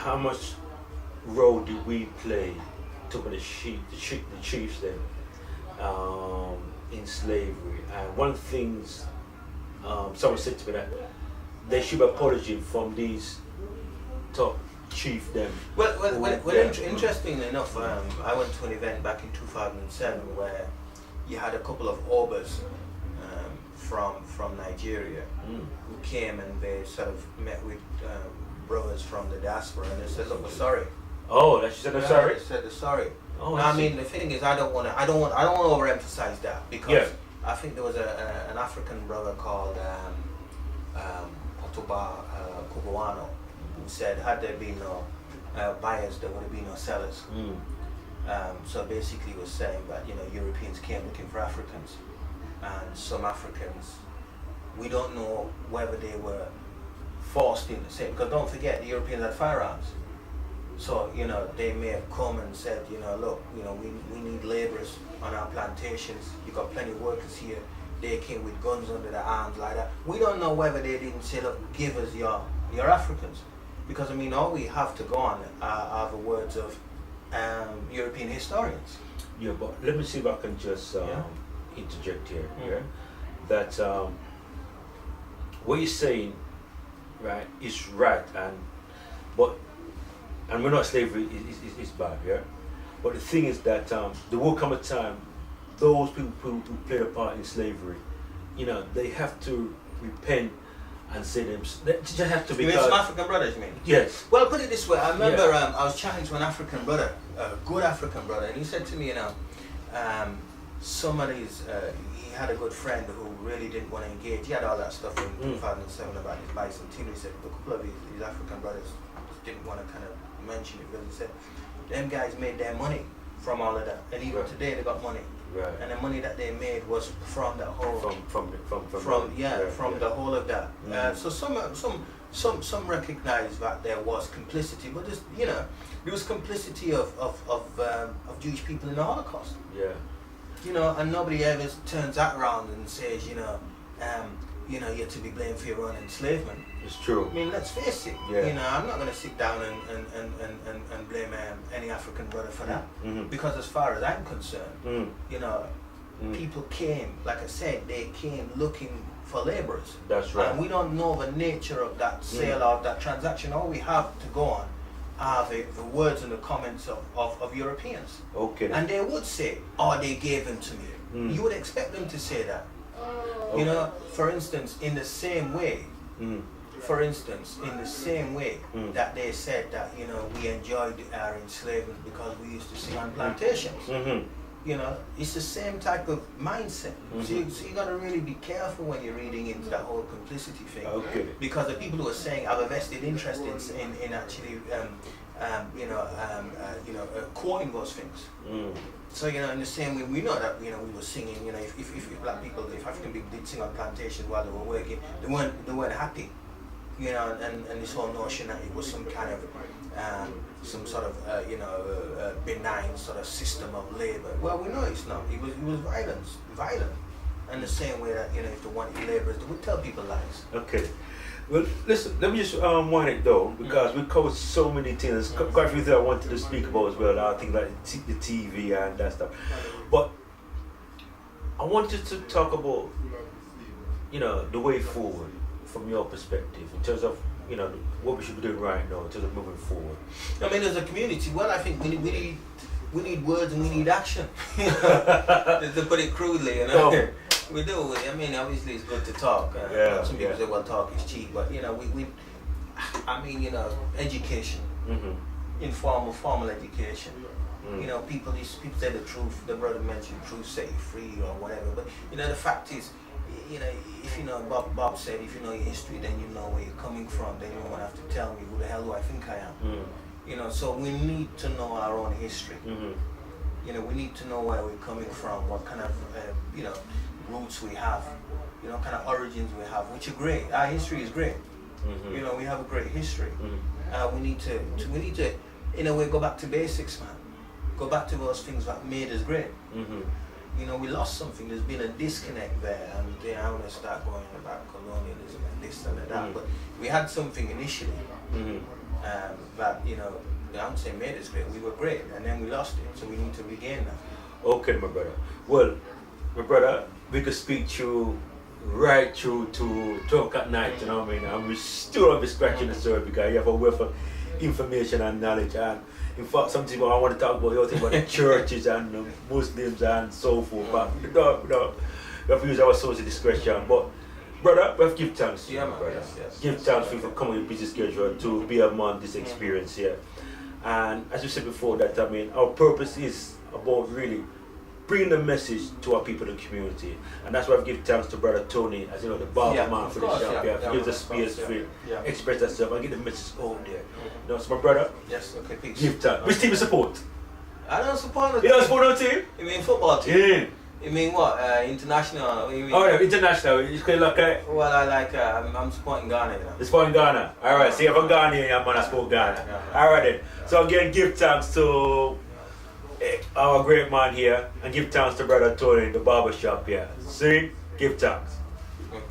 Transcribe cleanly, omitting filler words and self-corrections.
how much role did we play to the chiefs then in slavery? And one of the things someone said to me that they should be apology from these top chief then. Interestingly enough, I went to an event back in 2007 where you had a couple of Obas from Nigeria who came, and they sort of met with brothers from the diaspora, and they said, "Look, we're sorry." Oh, that she said they're sorry. They said they're sorry. Oh, now, I mean, the thing is, I don't want to overemphasize that, because I think there was an African brother called Otoba Kubuano, who said, had there been no buyers, there would have been no sellers. So basically, he was saying that Europeans came looking for Africans, and some Africans, we don't know whether they were forced into the same, because don't forget, the Europeans had firearms. So, they may have come and said, look, we need laborers on our plantations. You've got plenty of workers here. They came with guns under their arms like that. We don't know whether they didn't say, look, give us your Africans. Because, all we have to go on are the words of European historians. Yeah, but let me see if I can just interject here. Yeah, that what you're saying, right, is right, and we're not slavery is bad, yeah. But the thing is that there will come a time, those people who played a part in slavery, they have to repent and say them. They just have to be. You mean some African brothers, you mean? Yes. Well, put it this way. I remember I was chatting to an African brother, a good African brother, and he said to me, some of these, he had a good friend who really didn't want to engage. He had all that stuff in 2007 about his Babason team. He said a couple of these African brothers didn't want to kind of mention it, because he said them guys made their money from all of that, and even today they got money. Right. And the money that they made was from that whole from the whole of that. So some recognize that there was complicity, but there was complicity of Jewish people in the Holocaust. Yeah. And nobody ever turns that around and says, you're to be blamed for your own enslavement. It's true. I mean, let's face it. Yeah. I'm not going to sit down and blame any African brother for that. Because as far as I'm concerned, people came, like I said, they came looking for laborers. That's right. And we don't know the nature of that sale or that transaction. All we have to go on are the words and the comments of Europeans. Okay. And they would say, they gave them to me. You would expect them to say that. For instance, in the same way, that they said that, we enjoyed our enslavement because we used to sing on plantations. It's the same type of mindset. So you got to really be careful when you're reading into that whole complicity thing. Okay. Because the people who are saying have a vested interest in actually, quoting those things. So, in the same way, we know that, we were singing, if black people, if African people did sing on plantations while they were working, they weren't happy, and this whole notion that it was some kind of, some sort of, benign sort of system of labor. Well, we know it's not. It was violent. And the same way that, if they wanted laborers, they would tell people lies. Okay. Well, listen, let me just wind it though, because we covered so many things. There's quite a few things I wanted to speak about as well. I think like the TV and that stuff. But I wanted to talk about, the way forward from your perspective in terms of, what we should be doing right now in terms of moving forward. I mean, as a community, well, I think we need words and we need action. To put it crudely, We do. I mean, obviously it's good to talk. Some people say, well, talk is cheap, but education, informal, formal education. People say the truth. The brother mentioned truth set you free or whatever. But the fact is, if Bob said, if you know your history, then you know where you're coming from. Then you won't have to tell me who the hell do I think I am. So we need to know our own history. We need to know where we're coming from, what kind of roots we have, kind of origins we have, which are great. Our history is great. We have a great history. We need to, in a way, go back to basics, man. Go back to those things that made us great. you know, we lost something. There's been a disconnect there, and I want to start going about colonialism and this and that. But we had something initially that, you know, I wouldn't say made us great. We were great, and then we lost it. So we need to regain that. Okay, my brother. Well, my brother, we could speak through right through to 12 at night, you know what I mean? And we still be scratching the surface because you have a wealth of information and knowledge. And in fact, something I want to talk about, you about the churches and the Muslims and so forth. But we have to use our social discretion. But brother, we have to give thanks. Yeah, man. Brother. Yes. Give thanks for coming with busy schedule to be among this experience here. And as you said before, that I mean, our purpose is about really bringing the message to our people in the community, and that's why I give thanks to Brother Tony, as you know, the barber man for the shop. Give the space to express yourself and get the message out there. You know, so my brother. Yes. Okay. Peace. Give thanks. Which team you support? I don't support no team. You don't support no team? You mean football team? Yeah. You mean what? International? You mean? Oh yeah, international. You can look at. Well, I like. I'm supporting Ghana. You know. You're supporting Ghana. All right. See, if I'm Ghanaian, I'm gonna support Ghana. All right then. So again, give thanks to our great man here, and give thanks to Brother Tony, the barbershop here. See, give thanks. Okay.